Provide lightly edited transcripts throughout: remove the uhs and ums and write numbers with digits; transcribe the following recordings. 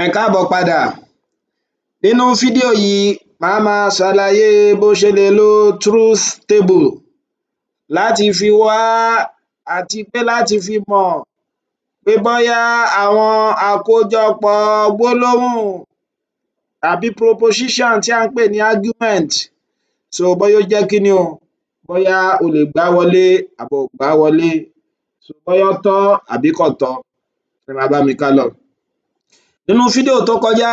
Ẹ káàbọ̀ padà. Nínú fídíò yìí, màá máa ṣàlàyé bó ṣe lè lo truth table láti fi wá àti pé láti fi mọ̀ pé bóyá àwọn àkójọpọ̀ gbólóhùn tàbí proposition tí à ń pè ní argument bóyá ó jẹ́ kíni o, bóyá o lè gbá wọlé àbí o ò gbá wọlé, bóyá ó tọ́ àbí kò tọ́. Ẹ máa bá mi ká lọ. Nínú fídíò tó kọjá,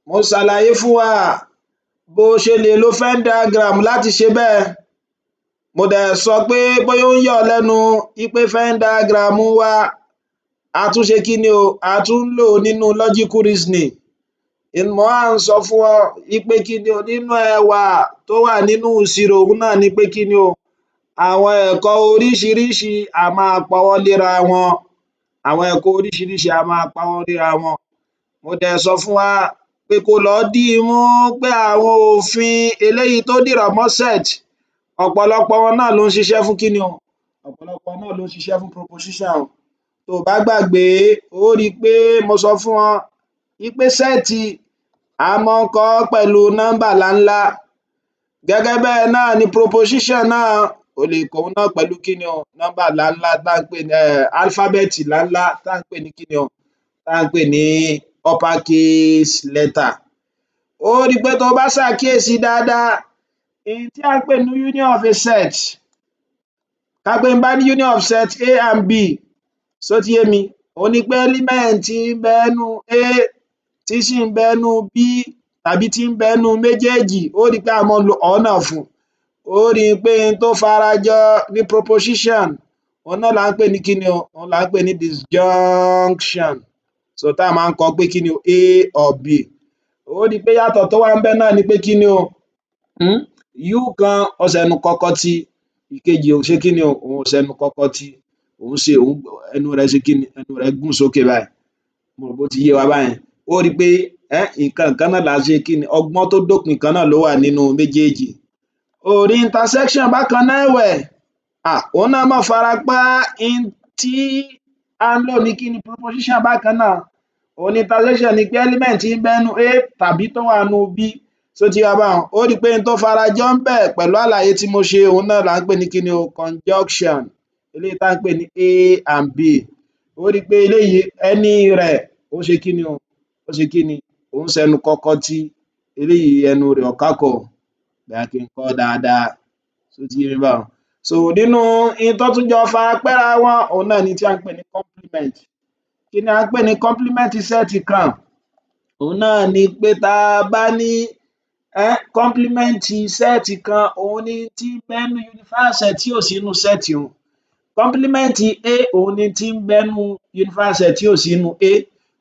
mo ṣàlàyé fún wa bó ṣe lè lo Venn diagram láti ṣe bẹ́ẹ̀. Mo dẹ̀ sọ pé bóyá ó ń yà ọ́ lẹ́nu wípé Venn diagram wa a tún ṣe kíni o, a tún ń lò ó nínú logical reasoning. Mo wá ń sọ fún ọ wípé kíni o, nínú ẹwà tó wà nínú ìṣirò òhun náà ni pé kíni o, àwọn ẹ̀kọ́ oríṣiríṣi á máa pawọ́ léra wọn. Àwọn ẹ̀kọ́ oríṣiríṣi á máa pawọ́ léra wọn. Mo dẹ̀ sọ fún wa pé kó lọ dìímú pé àwọn òfin eléyìí tó dìrọ̀ mọ́ set, ọ̀pọ̀lọpọ̀ wọn náà ló ń ṣiṣẹ́ fún kíni o, ọ̀pọ̀lọpọ̀ náà ló ń ṣiṣẹ́ fún proposition o. Tó o bá gbàgbé, ó rí i pé mo sọ fún ọ wípé sẹ́ẹ̀tì a máa ń kọ ọ́ pẹ̀lú nọ́mbà ńláńlá. Gẹ́gẹ́ bẹ́ẹ̀ náà ni proposition náà, o lè kọ òun náà pẹ̀lú kíni o, nọ́mbà ńláńlá tá à ń pè ní alphabet ńláńlá tá à ń pè ní kíni o, tá à ń pè ní upper case letter. Ó rí i pé tó o bá ṣàkíyèsí dáadáa, èyí tí à ń pè ní union of a set, ká pé n bá ní union of set A and B, ṣó ti yé mi? Òhun ni pé element tí ń bẹ nínú A tí sì ń bẹ nínú B tàbí tí ń bẹ nínú méjèèjì, ó rí i pé a máa ń lo or náà fún un. Ó rí i pé n tó farajọ ní proposition, òhun náà là ń pè ní kíni o, òhun là ń pè ní disjunction. Tá a máa ń kọ pé kíni o, A or B. Ó rí i pé yàtọ̀ tó wà ńbẹ̀ náà ni pé kíni o, U kan ó ṣẹnu kọ́kọ́ tí, ìkejì ò ṣe kíni o, òun ò ṣẹnu kọ́kọ́ tí, ẹnu rẹ̀ ṣe kíni, ẹnu rẹ̀ gùn sókè báyìí. Mo rò bó ti yé wa báyẹn. Ó rí i pé nǹkan kan náà là ń ṣe kíni, ọgbọ́n tó dópin kan náà ló wà nínú méjèèjì. O ò rí intersection bákan náà ẹ̀wẹ̀, òhun náà máa fara pẹ́ n tí à ń lò ní kíni, proposition bákan náà. Òhun ni intersection ni pé element tí ń bẹ nínú A tàbí tó wà nínú B, ṣó ti yé wa báhun. Ó rí i pé n tó farajọ ńbẹ̀ pẹ̀lú àlàyé tí mo ṣe, òhun náà là ń pè ní kíni o, conjunction, eléyìí tá à ń pè ní A and B. Ó rí i pé eléyìí ẹní rẹ̀ ó ṣe kíni o, ó ṣe kíni, òun ṣẹnu kọ́kọ́ tí, eléyìí ẹnu rẹ̀ ò kákò. Bóyá kí n kọ ọ́ dáadáa, ṣó ti yé mi báhun. Nínú n tó tún jọ fara pẹ́ra wọn, òhun náà ni tí à ń pè ní complement. Kí ni à ń pè ní complement set kan? Òhun náà ni pé tá a bá ní complement set kan, òhun ni tí ń bẹ nínú unifier set tí ò sí nínú set un. Complement A, òhun ni tí ń bẹ nínú unifier set tí ò sí nínú A.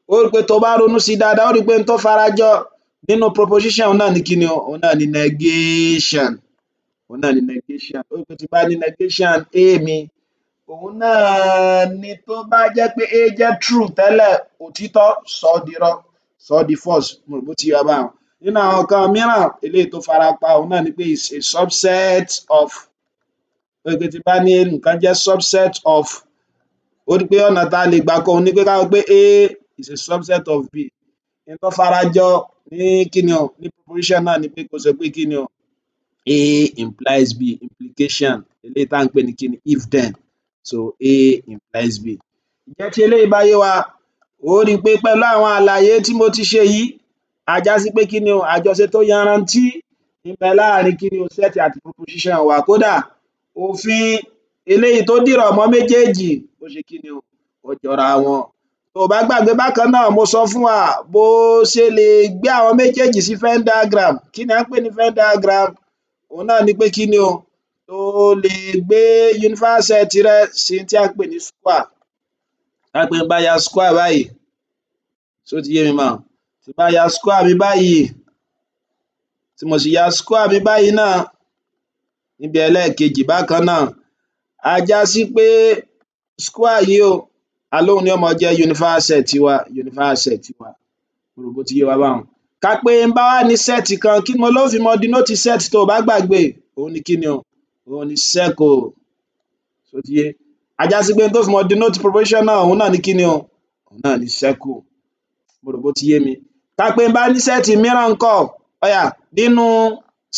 Ó rí i pé tó bá ronú sí i dáadáa, ó rí i pé n tó farajọ nínú proposition òhun náà ni kíni o, òhun náà ni negation. Òhun náà ni negation. Ó rí i pé tí n bá ní negation A mi, òhun náà ni tó bá jẹ́ pé A jẹ́ true tẹ́lẹ̀, òtítọ́, sọ ọ́ dirọ́, sọ ọ́ di false. Mo rò bó ti yé wa báhun. Nínú àwọn nǹkan mìíràn eléyìí tó fara pa, òhun náà ni pé is a subset of. Ó rí i pé tí n bá ní nǹkan jẹ́ subset of, ó rí i pé ọ̀nà tá a lè gbà kọ òhun ni pé ká sọ pé A is a subset of B. N tó farajọ ní kíni o, ní proposition náà ni pé kó sọ pé kíni o, A implies B, implication eléyìí tá à ń pè ní kíni, if then. A implies B. Ǹjẹ́ tí eléyìí bá yé wa, ó rí i pé pẹ̀lú àwọn àlàyé tí mo ti ṣe yìí, á já sí pé kíni o, àjọṣe tó yanrantí ń bẹ láàrin kíni o, set àti proposition wa. Kódà òfin eléyìí tó dìrọ̀ mọ́ méjèèjì, ó ṣe kíni o, ó jọra wọn. Tó o bá gbàgbé bákan náà, mo sọ fún wa bó ṣe lè gbé àwọn méjèèjì sí Venn diagram. Kí ni à ń pè ní Venn diagram? Òhun náà ni pé kíni o, o lè gbé unifier set rẹ sí n tí à ń pè ní square. Ká pé n bá ya square báyìí, ṣó ti yé mi báhun? Tí n bá ya square mi báyìí, tí mo sì ya square mi báyìí náà, níbi ẹlẹ́ẹ̀kejì bákan náà, á já sí pé square yìí o, a lóhun ni ó máa jẹ́ unifier set wa, unifier set wa. Mo rò bó ti yé wa báhun. Ká pé n bá wá ní set kan, kí mo ló fi mọ denote set tó o bá gbàgbé? Òhun ni kíni o, òhun ni circle. Ṣó ti yé? Á já sí pé n tó fi mọ denote proposition náà, òhun náà ni kíni o, òhun náà ni circle. Mo rò bó ti yé mi. Ká pé n bá ní sẹ́ẹ̀tì mìíràn ńkọ́? Ó yá nínú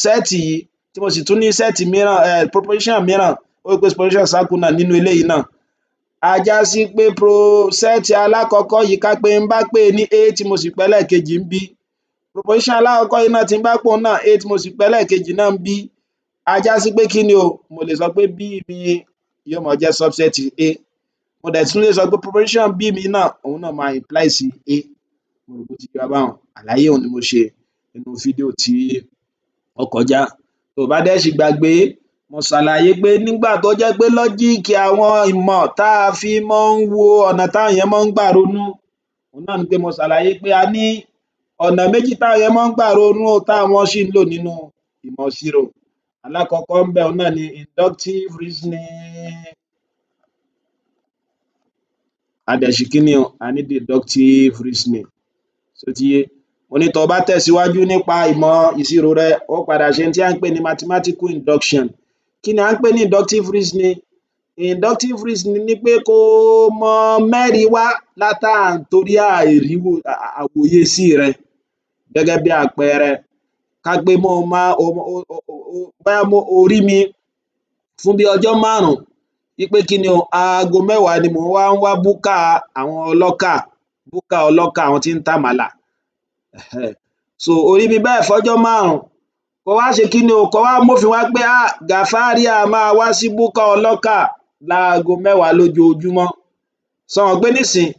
sẹ́ẹ̀tì yìí tí mo sì tún ní sẹ́ẹ̀tì mìíràn proposition mìíràn ó rí pé proposition circle náà nínú eléyìí náà á já sí pé sẹ́ẹ̀tì alákọ̀ọ́kọ́ yìí ká pé n bá pè ní A tí mo sì pè ẹlẹ́ẹ̀kejì ń B, proposition alákọ̀ọ́kọ́ yìí náà tí n bá pè òun náà A tí mo sì pè ẹlẹ́ẹ̀kejì náà ń B, á já sí pé kí ni o, mo lè sọ pé B mi yóò máa jẹ́ subset A, mo dẹ̀ tún lè sọ pé proposition B mi náà òun náà máa imply sí A. Mo rò pé ó ti yé wa báwọn, àlàyé òun ni mo ṣe nínú fídíò tí ó kọjá. Tó o bá dẹ̀ ṣì gbàgbé, mo ṣàlàyé pé nígbà tó jẹ́ pé lọ́jíìkì àwọn ìmọ̀ tá a fi máa ń wo ọ̀nà táwọn èèyàn máa ń gbà ronú, òun náà ni pé mo ṣàlàyé pé a ní ọ̀nà méjì táwọn èèyàn máa ń gbà ronú táwọn ṣì ń lò nínú ìmọ̀ ìṣirò. Alákọ̀ọ́kọ́ ńbẹ̀ òun náà ni inductive reasoning, a dẹ̀ ṣì kí ni o, a ní deductive reasoning. Ṣó ti yé? Mo ní tó o bá tẹ̀síwájú nípa ìmọ̀ ìṣirò rẹ, ó padà ṣe ohun tí à ń pè ní mathematical induction. Kí ni à ń pè ní inductive reasoning? Inductive reasoning ni pé kó o mọ mẹ́rin wá látàntorí àwòye sí rẹ. Gẹ́gẹ́ bí àpẹẹrẹ, ká pé bóyá o rí mi fún bí ọjọ́ 5 wípé kí ni o, aago 10 ni mò ń wá búkà àwọn ọlọ́kà àwọn tí ń tàmàlà. So o rí mi bẹ́ẹ̀ fọ́jọ́ 5, kó wá ṣe kí ni o, kó wá mófin wá pé Gàfárì á máa wá sí búkà ọlọ́kà láago 10 lójoojúmọ́. Ṣo mọ̀ pé nísìnyí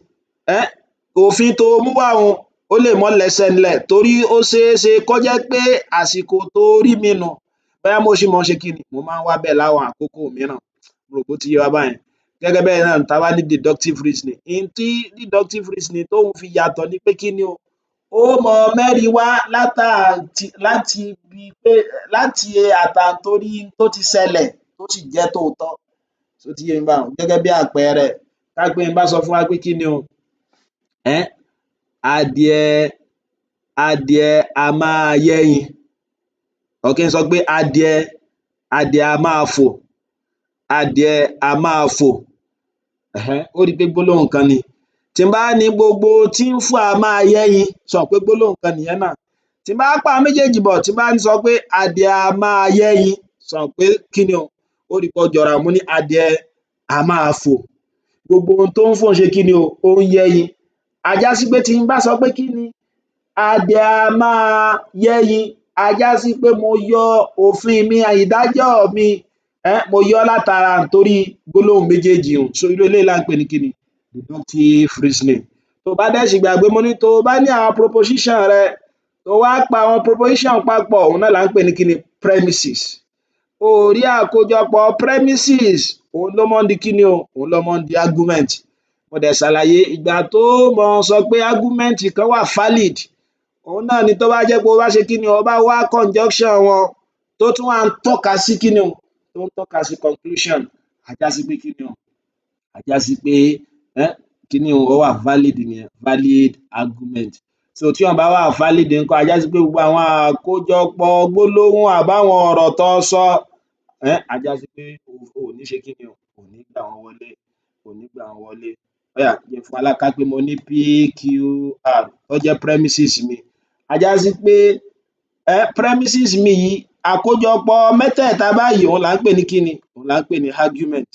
òfin tó mú wá un ó lè mọ́ lẹ́sẹ̀ ńlẹ̀ torí ó ṣeé ṣe kó jẹ́ pé àsìkò tó rí mi nù, bóyá mo ṣì mọ́ ṣe kí ni, mo máa ń wá bẹ́ẹ̀ láwọn àkókò mìíràn. Mo rò pé ó ti yé wa báyẹn. Gẹ́gẹ́ bẹ́ẹ̀ náà tá a bá ní deductive reasoning, ohun tí deductive reasoning tóun fi yàtọ̀ ni pé kí ni o, ó mọ mẹ́rin wá láti àtàntorí tó ti ṣẹlẹ̀ tó sì jẹ́ tòótọ́. Ṣó ti yé yín báwọn? Gẹ́gẹ́ bí àpẹẹrẹ, ká pé n bá sọ fún wa pé kí ni o, adìẹ á máa yẹ́yin, or kí n sọ pé adìẹ á máa fò, adìẹ á máa fò, ó rí i pé gbólóhùn kan ni. Tí n bá ní gbogbo tí ń fò á máa yẹ́yin, ṣo mọ̀ pé gbólóhùn kan nìyẹn náà. Tí n bá pa àwọn méjèèjì pọ̀, tí n bá sọ pé adìẹ á máa yẹ́yin, ṣo mọ̀ pé kí ni o, ó rí i pé ó jọra, mo ní adìẹ á máa fò, gbogbo ohun tó ń fò ń ṣe kí ni o, ó ń yẹ́yin. Á já sí pé tí n bá sọ pé kí ni, adìẹ á máa yẹ́yin, á já sí pé mo yọ òfin mi, ìdájọ́ mi, mo yọ́ látara nítorí gbólóhùn méjèèjì un. So irú eléyìí là ń pè ní kí ni, deductive reasoning. Tó o bá dẹ̀ ṣì gbàgbé, mo ní tó o bá ní àwọn proposition rẹ, tó o wá pa àwọn proposition papọ̀, òun náà là ń pè ní kí ni, premises. O ò rí àkójọpọ̀ premises, òun ló mọ́ ń di kí ni o, òun ló mọ́ ń di argument. Mo dẹ̀ ṣàlàyé ìgbà tó mọ sọ pé argument kan wà valid, òun náà ni tó bá jẹ́ pé o bá ṣe kí ni o, bá wá conjunction wọn tó tún wá ń tọ́ka sí kí ni o, tó ń tọ́ka sí conclusion, á já sí pé kí ni o, á já sí pé kí ni o, ó wà valid nìyẹn, valid argument. So tí wọ́n bá wà valid ńkọ́, á já sí pé gbogbo àwọn àkójọpọ̀ gbólóhùn àbáwọn ọ̀rọ̀ tó sọ, á já sí pé o ò ní ṣe kí ni o, o ò ní gbà wọ́n wọlé, o ò ní gbà wọ́n wọlé. Ó yá jẹ́ n fún wa ká pé mo ní PQR tó jẹ́ premises mi, á já sí pé premises mi yìí, àkójọpọ̀ mẹ́tẹ̀ẹ̀ta báyìí òun là ń pè ní kí ni, òun là ń pè ní argument.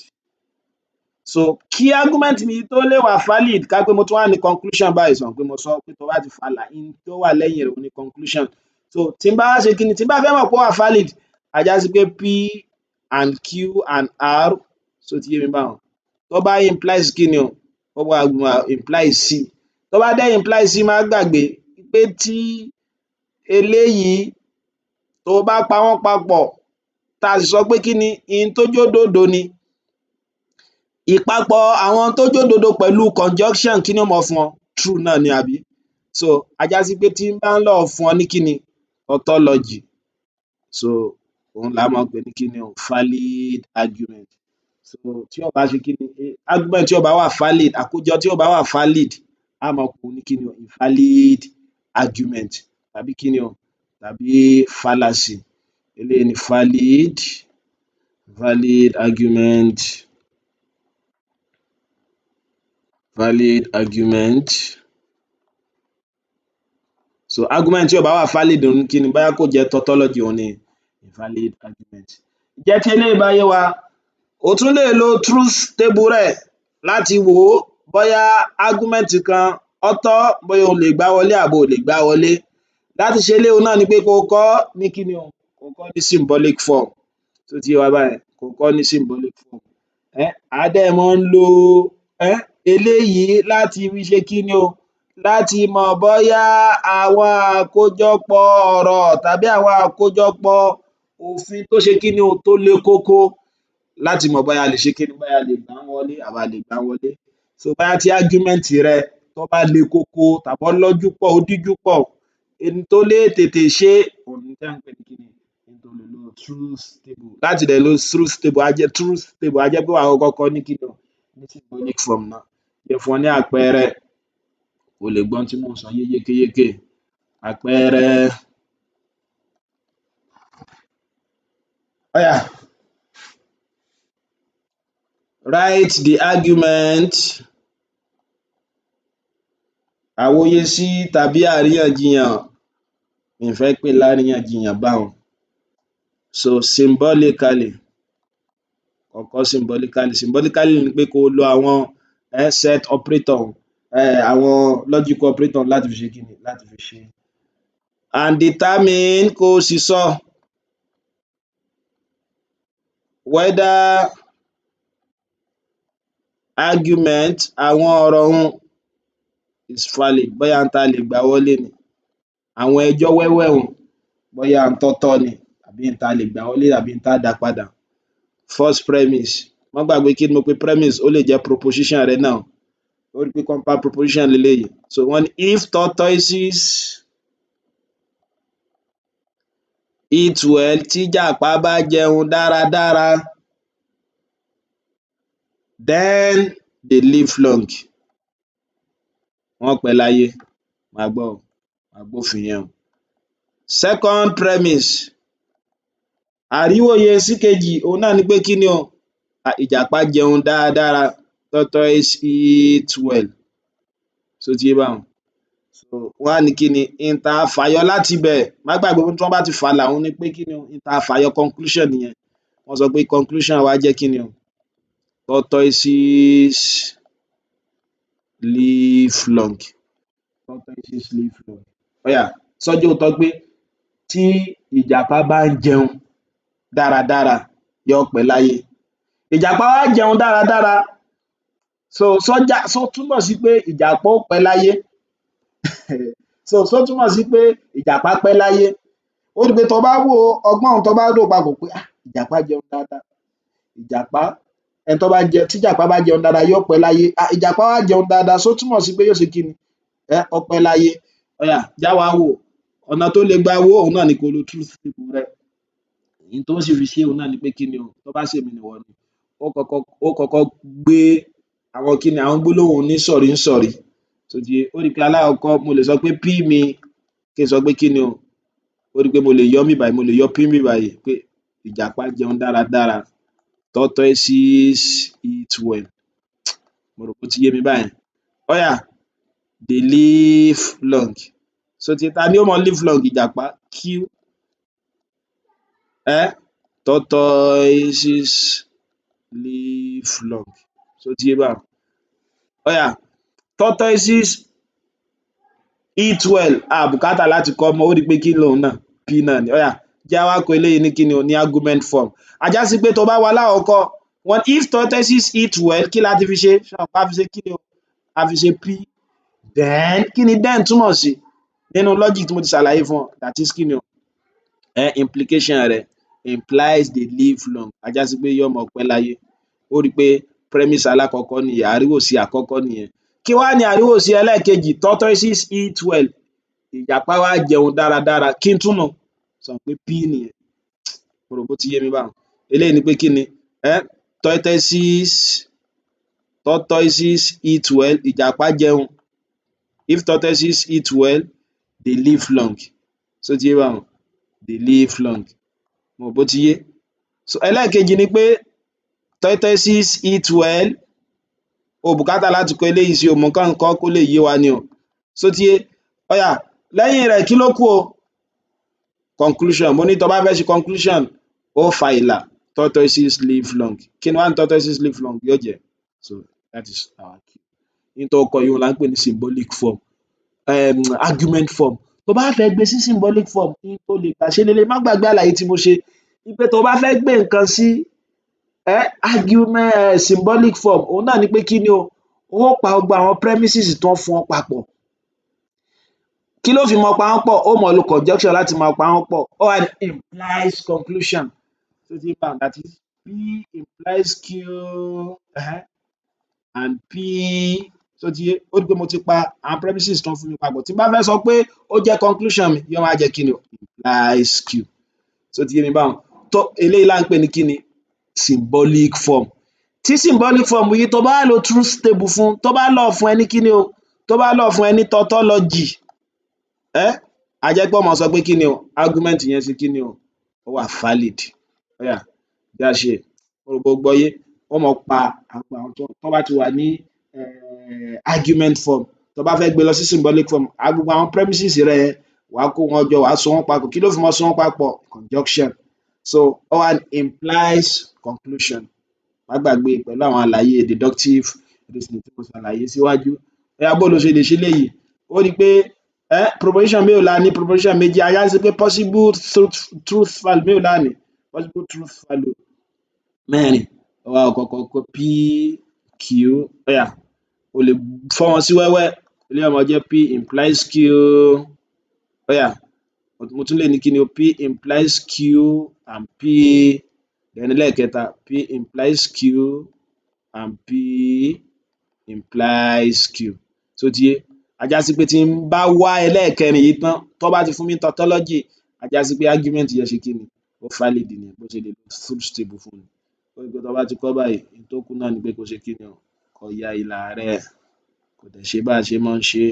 So kí argument mi tó lè wà valid, ká pé mo tún wá ní conclusion báyìí, ṣo mọ̀ pé mo sọ pé tó bá ti fàlà, n tó wà lẹ́yìn rẹ̀ òun ni conclusion. So tí n bá wá ṣe kí ni, tí n bá fẹ́ mọ̀ pé ó wà valid, á já sí pé P and Q and R, ṣó ti yé mi báwọn, tó bá implies kí ni o, ó wá implies C. Tó bá dẹ̀ implies C, má gbàgbé pé tí eléyìí tó bá pa wọ́n papọ̀, tá a sì sọ pé kí ni, n tó jódodo ni, ìpapọ̀ àwọn tó jódodo pẹ̀lú conjunction kí ni ó mọ fún ọ? True náà ni, àbí? So á já sí pé tí n bá ń lọ fún ọ ní kí ni, tautology, so òun là á máa pè ní kí ni o, valid argument. So tí ó bá ṣe kí ni, argument tí ó bá wà valid, àkójọ tí ó bá wà valid, á máa pè ní kí ni o, invalid argument, tàbí kí ni o, tàbí fallacy. Eléyìí ni valid argument, valid argument. so argument tí ò bá wà valid òun kí ni bóyá kò jẹ́ tautology òun ni invalid argument. Jẹ́ tí eléyìí bá yé wa, o tún lè lo truth table rẹ̀ láti wò ó bóyá argument kan ó tọ́, bóyá o lè gbá wọlé àbí o lè gbá wọlé. Láti ṣe eléyìí òun náà ni pé kó o kọ́ ní kí ni o, kó o kọ́ ní symbolic form, tó ti yé wa báyẹn, kó o kọ́ ní symbolic form. A dẹ̀ máa ń lo eléyìí láti fi ṣe kí ni o, láti mọ̀ bóyá àwọn àkójọpọ̀ ọ̀rọ̀ tàbí àwọn àkójọpọ̀ òfin tó ṣe kí ni o, tó le kókó, láti mọ̀ bóyá a lè ṣe kí ni, bóyá a lè gbá wọlé àbí a lè gbá wọlé. So bóyá tí argument rẹ tó bá le kókó tàbí ó lọ́jú pọ̀, ó díjú pọ̀, ẹni tó lè tètè ṣe òun ni tí à ń pè ní kí ni, ẹni tó lè lo truth table. Láti dẹ̀ lo truth table, á jẹ́ pé wàá kọ́kọ́ kọ́ ní kí ni o, ní symbolic form náà. Jẹ́ fún ọ ní àpẹẹrẹ, o lè gbọ́ ohun tí mò ń sọ yé yékéyéké. Àpẹẹrẹ, write the argument, àwòye sí tàbí àríyànjiyàn, mi ò fẹ́ pè láríyànjiyàn báwọn. So symbolically, kọ́kọ́ symbolically ni pé kó o lo àwọn set operator, àwọn logical operator láti fi ṣe kí ni, láti fi ṣe. And determine, kó o sì sọ whether argument, àwọn ọ̀rọ̀ un is valid, bóyá n ta lè gbà wọlé ni. Àwọn ẹjọ́ wẹ́wẹ́ un bóyá n tó tọ́ ni àbí n ta lè gbà wọlé àbí n tá dá padà. First premise, má gbàgbé kí ni mo pe premise, ó lè jẹ́ proposition rẹ náà, ó rí pé compound proposition leléyìí. So wọ́n ní if tortoises eat well, tí ìjàpá bá jẹun dáradára, then they live long, wọ́n pẹ́ láyé. Máa gbọ́ o, máa gbófin yẹn o. Second premise, àríwòye sí kejì òun náà ni pé kí ni o, ìjàpá jẹun dáradára, tortoise eat well, ṣó ti yé báwọn. So wọ́n á ní kí ni, n ta fàyọ láti bẹ̀, má gbàgbé tí wọ́n bá ti fà làwọn ni pé kí ni o, n ta fàyọ conclusion nìyẹn. Wọ́n sọ pé conclusion wa jẹ́ kí ni o, tortoises live long, tortoises live long. Sọ́jí òótọ́ pé tí ìjàpá bá ń jẹun dáradára yóò pẹ́ láyé. Ìjàpá wá jẹun dáradára, só túmọ̀ sí pé ìjàpá ó pẹ́ láyé? Só túmọ̀ sí pé ìjàpá pẹ́ láyé? Ó rí pé tó bá wo ọgbọ́n un tó bá rò papọ̀ pé ìjàpá jẹun dáadáa, tí ìjàpá bá jẹun dáadáa yóò pẹ́ láyé, ìjàpá wá jẹun dáadáa, só túmọ̀ sí pé yóò ṣe kí ni, ó pẹ́ láyé. Já wa wò, ọ̀nà tó le gbà wò òun náà ni kó lo truth table rẹ. N tó sì fi ṣe òun náà ni pé kí ni o, tó bá ṣèmi nìwọ ni, ó kọ́kọ́ gbé àwọn kí ni, àwọn gbólóhùn onísọ̀rí ńsọ̀rí, tó ti yé. Ó rí pé alákọ̀ọ́kọ́ mo lè sọ pé P mi, kí n sọ pé kí ni o, ó rí pé mo lè yọ ọ́ níbí báyìí, mo lè yọ P níbí báyìí pé ìjàpá jẹun dáradára, tortoises eat well. Mo rò pé ó ti yé mi báyẹn. They live long. So ta ni ó mọ live long? Ìjàpá. Q, tortoises live long. So ti yé báwọn. Tortoises eat well, bùkátà láti kọ́ mọ́, ó rí pé kí lòun náà, P náà ni. Jẹ́ á wá kọ eléyìí ní kí ni o, ní argument form. A já sí pé tó bá wo alákọ̀ọ́kọ́, wọ́n if tortoises eat well, kí la ti fi ṣe? Ṣé o mọ̀ pé a fi ṣe kí ni o, a fi ṣe P. Then kí ni then túmọ̀ sí? Nínú logic tí mo ti ṣàlàyé fún ọ, that is kí ni o, implication rẹ̀ implies they live long, a já sí pé yóò máa pẹ́ láyé. Ó rí pé premise alákọ̀ọ́kọ́ nìyẹn, àríwòsí àkọ́kọ́ nìyẹn. Kí wá ni àríwòsí ẹlẹ́ẹ̀kejì? Tortoises eat well, ìjàpá wá jẹun dáradára, kí n túmọ̀? Sọ pé P nìyẹn. Mo rò pé ó ti yé mi báwọn. Eléyìí ni pé kí ni, tortoises eat well, ìjàpá jẹun. If tortoises eat well, they live long. Ṣó ti yé báwọn? They live long. Mo rò pé ó ti yé. So ẹlẹ́ẹ̀kejì ni pé tortoises eat well, o bùkátà láti kọ eléyìí sí o, mo kàn ń kọ́ kó lè yé wa ni o. Ṣó ti yé? lẹ́yìn rẹ̀ kí ló kù o conclusion mo ní tó bá fẹ́ ṣe conclusion ó fa ìlà tortoises live long kí ni wá ní tortoises live long yóò jẹ́ so that is our key ní tó kọ yìí là ń pè ní symbolic form argument form tó bá fẹ́ gbé sí symbolic form ní tó lè gbà ṣe lélẹ̀ má gbàgbé àlàyé tí mo ṣe wípé tó bá fẹ́ gbé nǹkan sí argument symbolic form òun náà ni pé kí ni o ó pa gbogbo àwọn premises tó ń fún ọ papọ̀ kí ló fi mọ pa wọ́n pọ̀ ó mọ lo conjunction láti mọ pa wọ́n pọ̀ ó wá ní implies conclusion tó ti bá that is P implies Q and P tó ti yé ó di pé mo ti pa àwọn premises tó ń fún mi papọ̀ tí n bá fẹ́ sọ pé ó jẹ́ conclusion mi yóò máa jẹ́ kí ni o implies Q tó ti yé mi báwọn tó eléyìí là ń pè ní kí ni symbolic form tí symbolic form yìí tó bá lo truth table fún tó bá lọ fún ẹ ní kí ni o tó bá lọ fún ẹ ní tautology a jẹ́ pé ó máa sọ pé kí ni o argument yẹn sí kí ni o ó wà valid ó yá bí a ṣe mo rò pé o gbọ́yé ó máa pa àwọn tó bá ti wà ní argument form tó bá fẹ́ gbé lọ sí symbolic form gbogbo àwọn premises rẹ yẹn wàá kó wọn jọ wàá so wọn papọ̀ kí ló fi máa so wọn papọ̀ conjunction so ó wá implies conclusion má gbàgbé pẹ̀lú àwọn àlàyé deductive reasoning tí mo ṣàlàyé síwájú bóyá bó lo ṣe lè ṣe léyìí ó rí i pé proposition mélòó la ní proposition méjì a yá sí pé possible truth value mélòó la ní possible truth value mẹ́rin ó wá kọ́kọ́ kó P Q ó yá o lè fọ́ wọn sí wẹ́wẹ́ eléyìí ó máa jẹ́ P implies Q ó yá mo tún lè ní kí ni o P implies Q and P then lẹ́ẹ̀kẹta P implies Q and P implies Q tó ti yé a já sí pé tí n bá wá ẹlẹ́ẹ̀kẹrin yìí tán tó bá ti fún mi tautology a já sí pé argument yẹn ṣe kí ni ó valid ni bó ṣe lè lo truth table fún mi ó rí i pé tó bá ti kọ́ báyìí n tó kù náà ni pé kó ṣe kí ni o kó ya ìlà rẹ̀ kó dẹ̀ ṣe bá a ṣe máa ń ṣe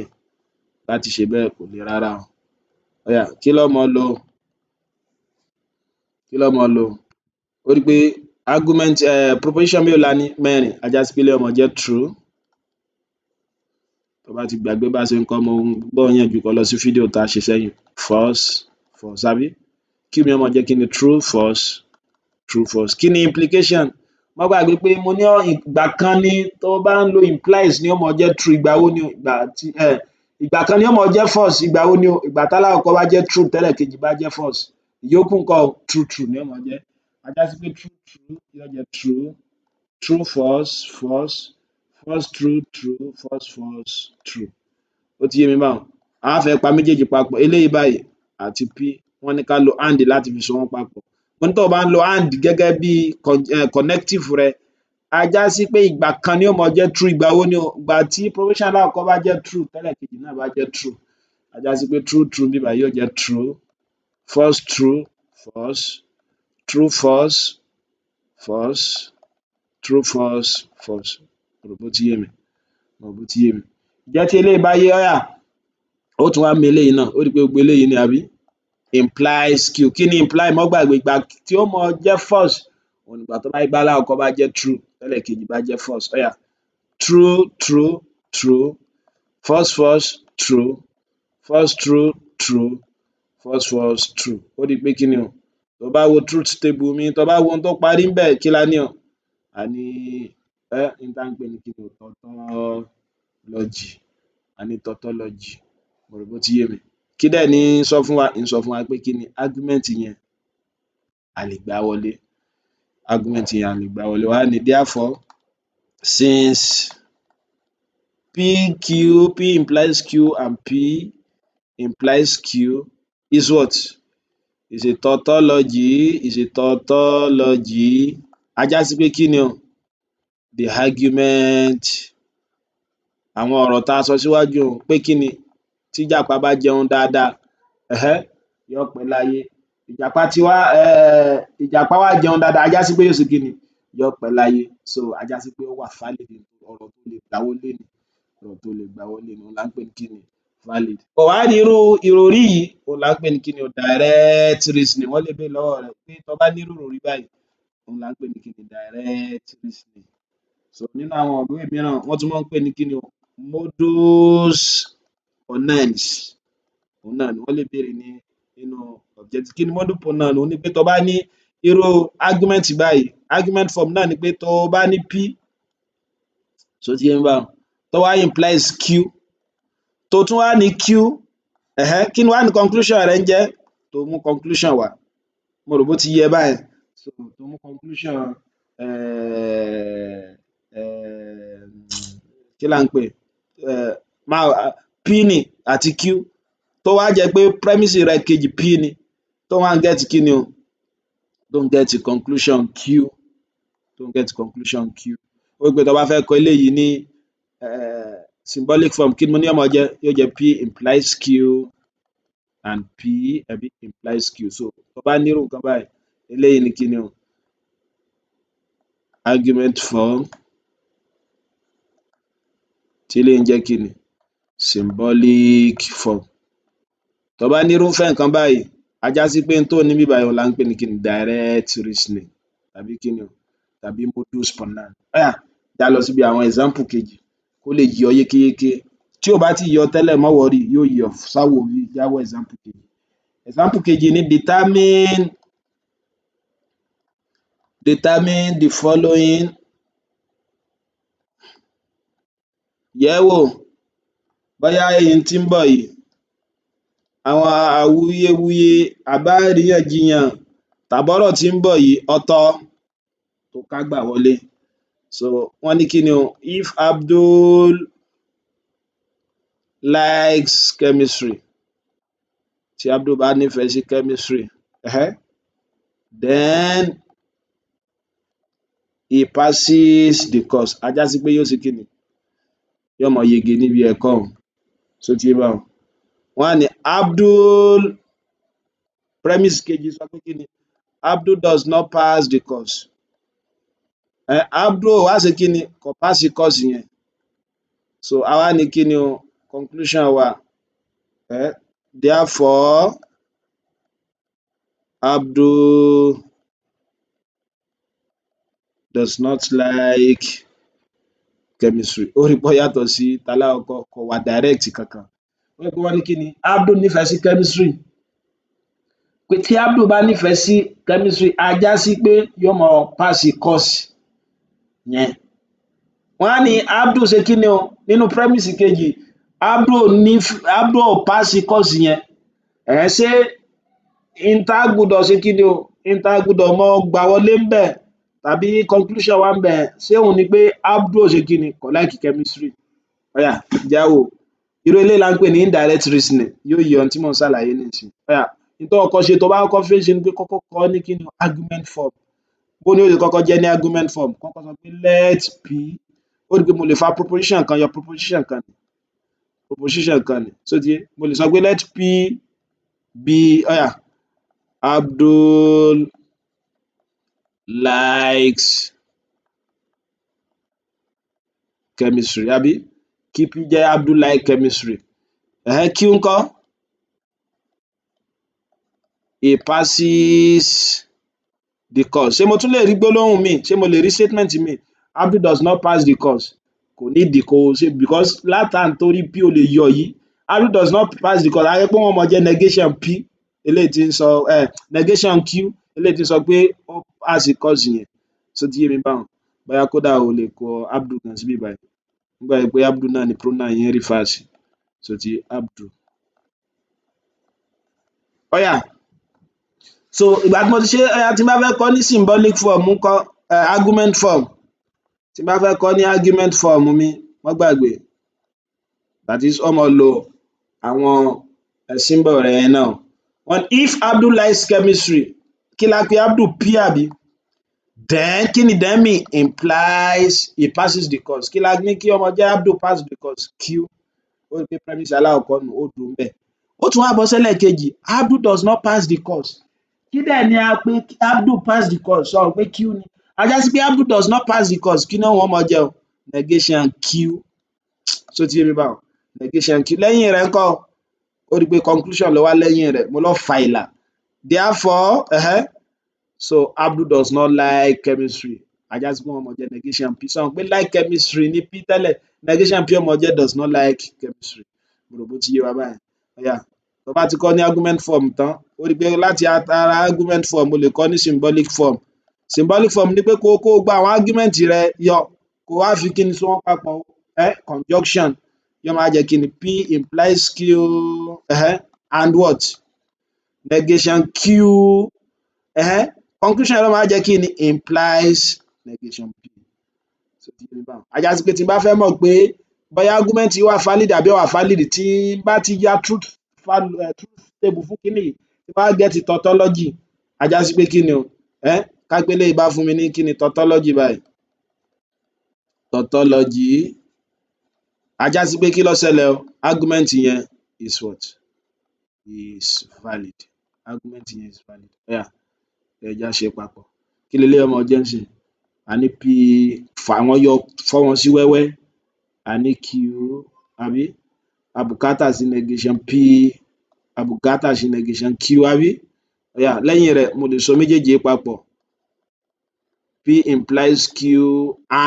láti ṣe bẹ́ẹ̀ kò le rárá o ó yá kí ló mọ lò ó rí i pé argument proposition mélòó la ní mẹ́rin a já sí pé eléyìí ó máa jẹ́ true tó bá ti gbàgbé bá a ṣe ń kọ́ mo gbọ́ yànjú kó lọ sí fídíò tá a ṣe sẹ́yìn false àbí kí mi ó máa jẹ́ kí ni true false kí ni implication má gbàgbé pé mo ní ìgbà kan ni tó bá ń lo implies ni ó máa jẹ́ true ìgbà wo ni ìgbà kan ni ó máa jẹ́ false ìgbà wo ni o ìgbà tálákọ̀ọ́kọ́ bá jẹ́ true tẹ́lẹ̀kejì bá jẹ́ false ìyókù ńkọ́ o true ni ó máa jẹ́ a já sí pé true yóò jẹ́ true false true false true ó ti yé mi báwọn a fẹ́ pa méjèèjì papọ̀ eléyìí báyìí àti P wọ́n ní ká lo and láti fi so wọ́n papọ̀ mo ní tó o bá ń lo and gẹ́gẹ́ bí connective rẹ a já sí pé ìgbà kan ni ó máa jẹ́ true ìgbà wo ni o ìgbà tí proposition alákọ̀ọ́kọ́ bá jẹ́ true tẹ́lẹ̀kejì náà bá jẹ́ true a já sí pé true níbí báyìí yóò jẹ́ true false false true false mo rò bó ti yé mi jẹ́ tí eléyìí bá yé ó yá ó tún wá mú eléyìí náà ó rí i pé gbogbo eléyìí ni àbí implies Q kí ni imply má gbàgbé ìgbà tí ó máa jẹ́ false òun nígbà tó bá jẹ́ pé alákọ̀ọ́kọ́ bá jẹ́ true tẹ́lẹ̀kejì bá jẹ́ false ó yá true false true false true false true ó rí i pé kí ni o tó bá wo truth table mi tó bá wo ohun tó parí ńbẹ̀ kí la ní o a ní n tá ń pè ní kí ni o tautology mo rò bó ti yé mi kí dẹ̀ ní sọ fún wa pé kí ni argument yẹn a lè gbá wọlé wá ní therefore since P implies Q and P implies Q is what is a tautology a já sí pé kí ni o the argument àwọn ọ̀rọ̀ tá a sọ síwájú o pé kí ni tí ìjàpá bá jẹun dáadáa yóò pẹ́ láyé ìjàpá wá jẹun dáadáa a já sí pé yóò ṣe kí ni yóò pẹ́ láyé so a já sí pé ó wà valid ọ̀rọ̀ tó lè gbà wọlé ni òun là ń pè ní kí ni valid kò wá rí irú ìròrí yìí òun là ń pè ní kí ni o direct reasoning wọ́n lè béèrè lọ́wọ́ rẹ pé tó bá ní irú ìròrí báyìí òun là ń pè ní kí ni direct reasoning so nínú àwọn ìwé mìíràn wọ́n tún máa ń pè ní kí ni o modus ponens òun náà ni wọ́n lè béèrè ní nínú objective. Kí ni model pronoun? Òun ni pé tó bá ní irú argument báyìí, argument form náà ni pé tó bá ní P, ṣó ti yé yín báwọn, tó wá implies Q, tó tún wá ní Q, kí ni wá ní conclusion rẹ̀ ń jẹ́? Tó mú conclusion wá. Mo rò bó ti yé báyẹn. So tó mú conclusion kí là ń pè P ni àti Q, tó wá jẹ́ pé premise rẹ̀ kejì P ni, tó wá ń get kí ni o? Tó ń get conclusion Q, tó ń get conclusion Q. Ó rí pé tó bá fẹ́ kọ eléyìí ní symbolic form, kí ni mo ní ó máa jẹ́? Yóò jẹ́ P implies Q and P implies Q. So tó bá nírú nǹkan báyìí, eléyìí ni kí ni o? Argument form, tí eléyìí ń jẹ́ kí ni? Symbolic form. Tó bá nírúfẹ́ nǹkan báyìí, á já sí pé n tó ní níbí báyìí òun là ń pè ní kí ni? Direct reasoning tàbí kí ni o? Tàbí modus ponens. Já lọ síbi àwọn example kejì kó lè yé ọ yékéyéké. Tí ò bá tí yé ọ tẹ́lẹ̀ má worry, yóò yé ọ. Sáwò bí, já wo example kejì. Example kejì ni determine the following. Yẹ̀ ẹ́ wò bóyá èyí tí ń bọ̀ yìí, àwọn awuyewuye àbá àríyànjiyàn tàbọ́rọ̀ tí ń bọ̀ yìí ó tọ́ tó kágbà wọlé. So wọ́n ní kí ni o? If Abdul likes chemistry, tí Abdul bá nífẹ̀ẹ́ sí chemistry, then he passes the course. Á já sí pé yóò ṣe kí ni? Yóò máa yege níbi ẹ̀kọ́ ọ̀hún. Ṣó ti yé báwọn? Wọ́n á ní Abdul, premise kejì sọ pé kí ni? Abdul does not pass the course. Abdul ò wá ṣe kí ni? Kò pass course yẹn. So á wá ní kí ni o? Conclusion wa, therefore Abdul does not like chemistry. Ó rí pé ó yàtọ̀ sí talákọ̀ọ́kọ́, kò wà direct kankan. Wọ́n ní kí ni? Abdul nífẹ̀ẹ́ sí chemistry. Pé tí Abdul bá nífẹ̀ẹ́ sí chemistry, á já sí pé yóò máa pass course yẹn. Wọ́n á ní Abdul ṣe kí ni o? Nínú premise kejì, Abdul ò pass course yẹn. Ṣé n tá gbọ́dọ̀ ṣe kí ni o? N tá gbọ́dọ̀ máa gbà wọlé ńbẹ̀ tàbí conclusion wa ńbẹ̀, ṣé òun ni pé Abdul ò ṣe kí ni? Kò like chemistry. Ó yá já wò. Irú eléyìí là ń pè ní indirect reasoning. Yóò yé ọ ohun tí mò ń ṣàlàyé nísìnyí. Ó yá, n tó kọ́kọ́ ṣe, tó bá kọ́kọ́ fẹ́ ṣe ni pé kọ́kọ́ kọ ní kí ni o? Argument form. Bó ni ó ṣe kọ́kọ́ jẹ́ ní argument form? Kọ́kọ́ sọ pé let P, ó rí pé mo lè fa proposition kan yọ, proposition kan ni. Ṣó ti yé? Mo lè sọ pé let P be, ó yá, Abdul likes chemistry, àbí? Kí P jẹ́ Abdul like chemistry. Q ńkọ́? He passes the course. Ṣé mo tún lè rí gbólóhùn míì? Ṣé mo lè rí statement míì? Abdul does not pass the course. Kò nídìí kó o ṣe, because látàntorí P ò lè yọ yìí. Abdul does not pass the course. Á jẹ́ pé wọ́n máa jẹ́ negation P, eléyìí tí ń sọ negation Q, eléyìí tí ń sọ pé ó pass course yẹn. Ṣó ti yé mi báwọn? Bóyá kódà o lè kọ Abdul gan síbí báyìí. Nígbà pé Abdul náà ni pronoun yẹn refer sí. Ṣó ti yé? Abdul. Ó yá. So ìgbà tí mo ti ṣe, tí n bá fẹ́ kọ ní symbolic form ńkọ́? Argument form. Tí n bá fẹ́ kọ ní argument form mi, má gbàgbé, that is ó máa lo àwọn symbol rẹ̀ yẹn náà. Wọ́n if Abdul likes chemistry, kí la pe Abdul? P àbí? Then kí ni then mean? Implies he passes the course. Kí la ní kí ó máa jẹ́ Abdul pass the course? Q. Ó rí pé premise alákọ̀ọ́kọ́ nù, ó dúró ńbẹ̀. Ó tún wá bọ́ sẹ́lẹ̀kejì, Abdul does not pass the course. Kí dẹ̀ ni a pé Abdul pass the course? Sọ pé Q ni. Á já sí pé Abdul does not pass the course, kí náà wọ́n máa jẹ́ o? Negation Q. Ṣó ti yé mi báwọn? Negation Q. Lẹ́yìn rẹ̀ ńkọ́? Ó rí pé conclusion ló wá lẹ́yìn rẹ̀. Mo lọ fa ìlà. Therefore, so Abdul does not like chemistry. Á já sí pé wọ́n máa jẹ́ negation P. Sọ pé like chemistry ní P tẹ́lẹ̀, negation P ó máa jẹ́ does not like chemistry. Mo rò bó ti yé wa báyẹn. Ó yá, tó bá ti kọ́ ní argument form tán ó rí pé láti ara argument form o lè kọ́ ní symbolic form. Symbolic form ni pé kó gba àwọn argument rẹ yọ kó wá fi kíni so wọ́n papọ̀ conjunction yóò máa jẹ́ kíni P implies Q and what negation Q conclusion ló máa jẹ́ kíni implies negation P. Ajá sí pé tí n bá fẹ́ mọ̀ pé bóyá argument yìí wà valid àbí ò wà valid tí n bá ti ya truth table fún kíní yìí tí n bá get tautology ajá sí pé kíni o ká pé eléyìí bá fún mi ní kíni tautology báyìí tautology ajá sí pé kí ló ṣẹlẹ̀ o argument yẹn is what is valid argument yẹn is valid ẹja ṣe papọ̀ kí leléyìí ọmọ jẹ́ ń sìn a ní P fọ́ wọn sí wẹ́wẹ́ a ní Q àbí abùkátà sí negation P abùkátà sí negation Q àbí lẹ́yìn rẹ̀ mo lè so méjèèjì papọ̀ P implies Q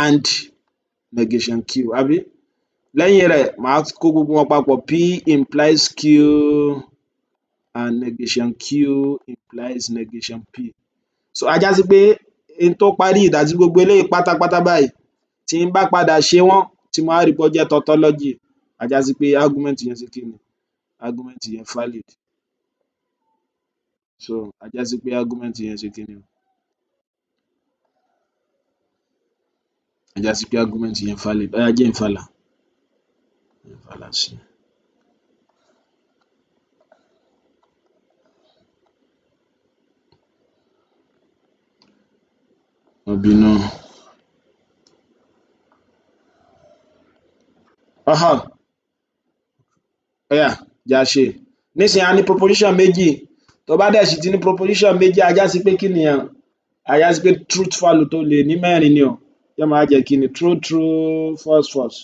and negation Q àbí lẹ́yìn rẹ̀ màá kó gbogbo wọn papọ̀ P implies Q and negation Q implies negation P. So ajá sí pé n tó parí ìdajì gbogbo eléyìí pátápátá báyìí tí n bá padà ṣe wọ́n tí mo á rí pé ó jẹ́ tautology ajá sí pé argument yẹn ṣe kíni argument yẹn valid so ajá sí pé argument yẹn ṣe kíni ajá sí pé argument yẹn valid jẹ́ n fàlà sí i. Má bínú. já ṣe nísìnyí a ní proposition méjì tó bá dẹ̀ sì ti ní proposition méjì ajá sí pé kí nìyẹn ajá sí pé truth value tó lè ní mẹ́rin ni o yóò máa jẹ́ kí ni true true false false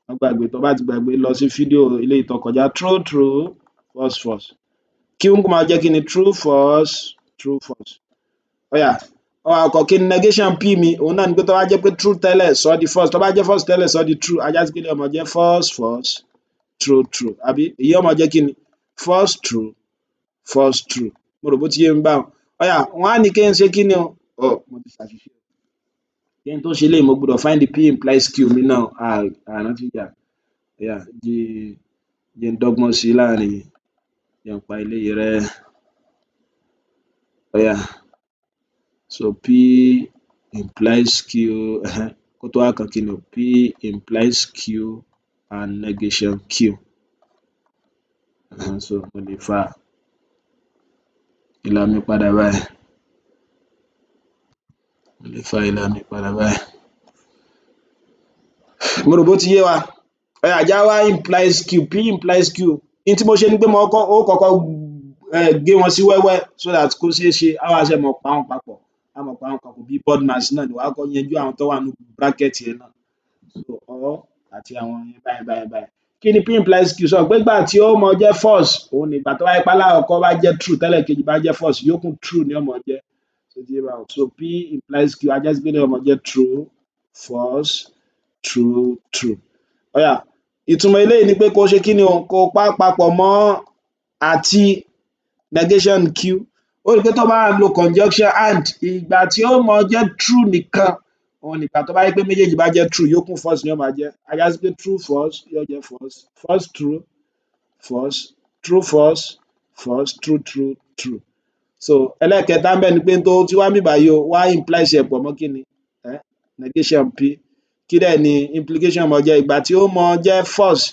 má gbàgbé tó bá ti gbàgbé lọ sí fídíò eléyìí tó kọjá true true false false kí n kó máa jẹ́ kí ni true false ọkọ̀ kí ni negation P mi òun náà ni pé tó bá jẹ́ pé true tẹ́lẹ̀ sọ di false tó bá jẹ́ false tẹ́lẹ̀ sọ di true ajá sí pé ilé ọmọ jẹ́ false false true true àbí èyí ọmọ jẹ́ kí ni false true false true mo rò bó ti yé mi báwọn wọ́n á ní kí n ṣe kí ni o mo ti ṣàṣìṣe kí n tó ṣe eléyìí mo gbọ́dọ̀ find the P implies Q mi náà àrántí jẹ́ n dọ́gbọ́n sí láàrin jẹ́ n pa eléyìí rẹ́ so P implies Q kó tó wá kan kí ni o P implies Q and negation Q so mo lè fa ìlà mi padà báyìí mo rò bó ti yé wa já wá implies Q P implies Q ní tí mo ṣe ni pé mo kọ́kọ́ gé wọn sí wẹ́wẹ́ so that kó ṣeé ṣe á wá ṣe mọ̀ pa wọ́n papọ̀ bí board match náà ni wàá kọ́ yanjú àwọn tó wà ní bracket yẹn náà so àti àwọn yẹn báyìí kí ni P implies Q sọ pé ìgbà tí ó mọ jẹ́ false òun nígbà tó wáyé pálá ọkọ bá jẹ́ true tẹ́lẹ̀ kejì bá jẹ́ false yókù true ni ó mọ jẹ́ so P implies Q ajá sí pé ní ó mọ jẹ́ true false true ìtumọ̀ eléyìí ni pé kó ṣe kí ni o kó pa papọ̀ mọ́ àti negation Q ó rí pé tó bá lo conjunction and ìgbà tí ó mọ jẹ́ true nìkan òun nígbà tó bá yẹ pé méjèèjì bá jẹ́ true yókù false ni ó máa jẹ́ ajá sí pé true false yóò jẹ́ false false true false true false false true true true so ẹlẹ́ẹ̀kẹta ń bẹ̀ ni pé tó ti wá mí báyìí o wá implies ẹ̀ pọ̀ mọ́ kí ni negation P kí dẹ̀ ni implication mọ jẹ́ ìgbà tí ó mọ jẹ́ false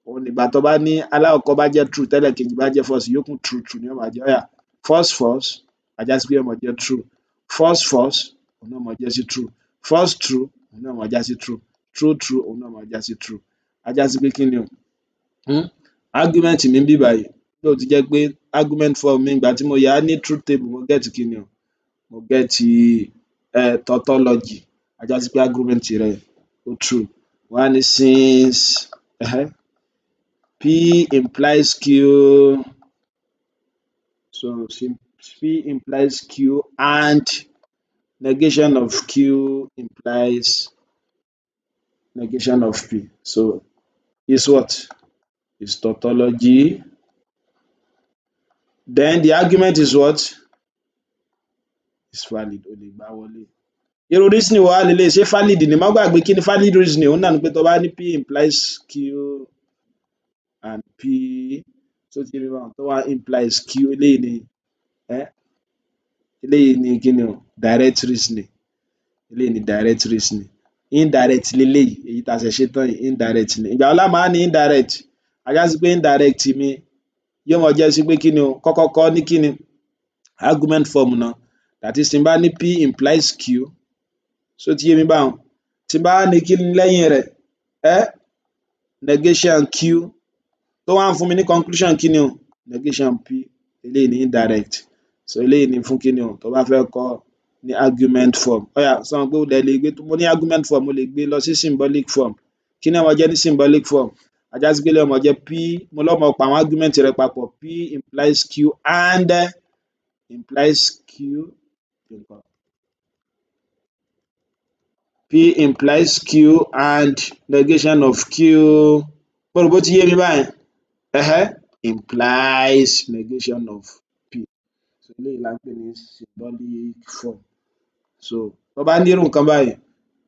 òun nígbà tó bá ní alákọ̀ọ́kọ́ bá jẹ́ true tẹ́lẹ̀ kejì bá jẹ́ false yókù true true ni ó máa jẹ́ false false ajá sí pé ó mọ jẹ́ true false false òun náà mọ jẹ́ sí true false true òun náà mọ já sí true true true òun náà mọ já sí true ajá sí pé kí ni o argument mi ń bí báyìí tó ti jẹ́ pé argument form mi ìgbà tí mo yà á ní truth table mo get kí ni o mo get tautology ajá sí pé argument rẹ̀ ó true wọ́n á ní since P implies Q so P implies Q and negation of Q implies negation of P so is what is tautology. Then the argument is what? Is valid. O lè gbá wọlé. Irú reasoning wo wá leléyìí? Ṣé valid ni? Má gbàgbé kí ni valid reasoning? Òun náà ni pé tó bá ní P implies Q and P tó ti rí báwọn tó wá implies Q eléyìí ni kí ni o? Direct reasoning. Eléyìí ni direct reasoning. Indirect leléyìí èyí tá a ṣẹ̀ ṣe tán yìí indirect ni. Ìgbà wo la máa ní indirect? A já sí pé indirect mi yóò máa jẹ́ sí pé kí ni o? Kọ́kọ́ kọ́ ní kí ni? Argument form náà. That is tí n bá ní P implies Q ṣó ti yé mi báwọn? Tí n bá ní kí ni lẹ́yìn rẹ̀ negation Q tó wá ń fún mi ní conclusion kí ni o? Negation P. Eléyìí ni indirect. So eléyìí ni fún kí ni o? Tó bá fẹ́ kọ́ ní argument form. Ó yá sọ pé ó dẹ̀ lè gbé mo ní argument form mo lè gbé lọ sí symbolic form. Kí ni ó máa jẹ́ ní symbolic form? A já sí pé eléyìí ó máa jẹ́ P mo lọ́ máa pa àwọn argument rẹ̀ papọ̀. P implies Q and implies Q P implies Q and negation of Q. Mo rò bó ti yé mi báyẹn? Implies negation of P. So eléyìí la ń pè ní symbolic form. So tó bá nírú nǹkan báyìí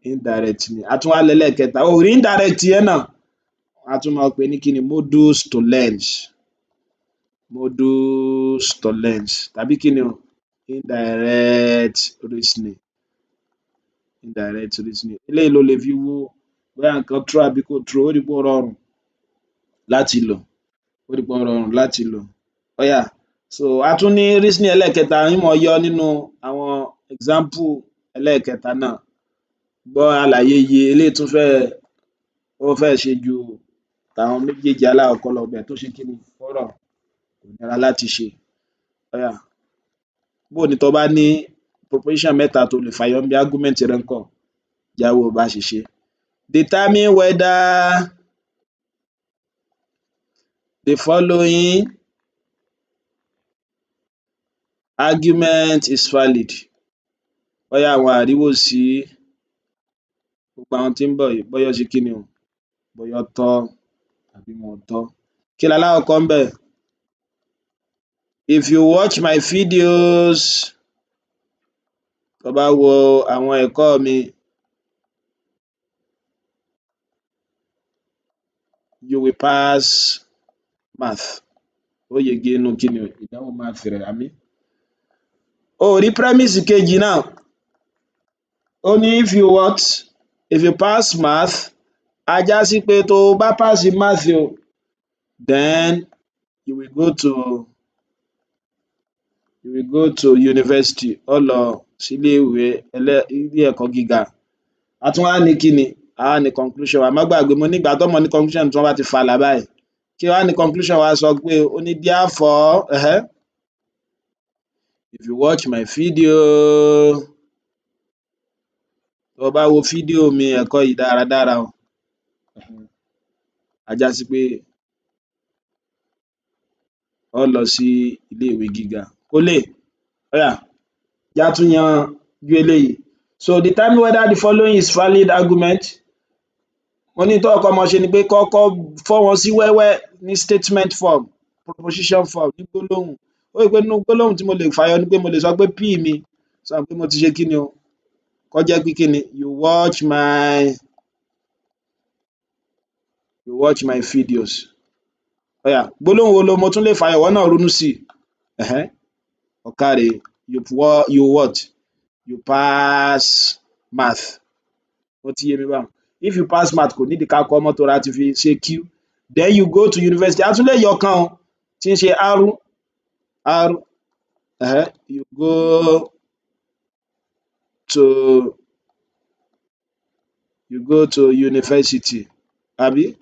indirect ni. A tún wá lẹ́lẹ́kẹta. O rí indirect yẹn náà a tún máa pè ní kí ni? Modus tollens. Modus tollens tàbí kí ni o? Indirect reasoning. Indirect reasoning. Eléyìí ló lè fi wo bóyá nǹkan true àbí kò true. Ó rí pé ó rọrùn láti lò. Ó rí pé ó rọrùn láti lò. Ó yá so a tún ní reasoning ẹlẹ́ẹ̀kẹta ń mọ̀ yọ nínú àwọn example ẹlẹ́ẹ̀kẹta náà. Gbọ́ àlàyé yé eléyìí tún fẹ́ ṣe ju tàwọn méjèèjì alákọ̀ọ́kọ́ lọ bẹ̀ tó ṣe kí ni? Ó rọ̀ kò nira láti ṣe. Ó yá bóo ni tó bá ní proposition mẹ́ta tó lè fàyọ níbi argument rẹ ńkọ́? Já wo bá ṣe ṣe. Determine whether the following argument is valid. Ó yá àwọn àríwòsí gbogbo àwọn tí ń bọ̀ yìí bóyá ó ṣe kí ni o? Bóyá ó tọ́ àbí wọn ò tọ́. Kí lalákọ̀ọ́kọ́ ńbẹ̀? If you watch my videos tó bá wo àwọn ẹ̀kọ́ mi you will pass math. Ó yege nínú kí ni o? Ìdánwò math rẹ̀ àbí? O rí premise kejì náà. Ó ní if you what? If you pass math a já sí pé tó o bá pass math o then you will go to university. Ó lọ sílé ìwé ilé ẹ̀kọ́ gíga. A tún wá ní kí ni? A wá ní conclusion wa. Má gbàgbé mo ní ìgbà tọ́mọ ní conclusion tí wọ́n bá ti fàlà báyìí. Kí wá ní conclusion wa sọ pé ó ní therefore if you watch my video tó o bá wo fídíò mi ẹ̀kọ́ yìí dáradára o a já sí pé ó lọ sí ilé ìwé gíga. Kó lè ó yá já tún yanjú eléyìí. So determine whether the following is valid argument. Mo ní tó kọ́kọ́ máa ṣe ni pé kọ́kọ́ fọ́ wọn sí wẹ́wẹ́ ní statement form, proposition form ní gbólóhùn. Ó rí i pé nínú gbólóhùn tí mo lè fàyọ ni pé mo lè sọ pé P mi sọ pé mo ti ṣe kí ni o? Kó jẹ́ pé kí ni? You watch my videos. Ó yá gbólóhùn wo mo tún lè fàyọ? Ìwọ náà ronú sí i. Ó káre you what? You pass math. Ó ti yé mi báwọn. If you pass math kò nídìí ká kọ́ mọ́ torí a ti fi ṣe Q. Then you go to university. A tún lè yọ kan o tí ń ṣe R. You go to university. Àbí?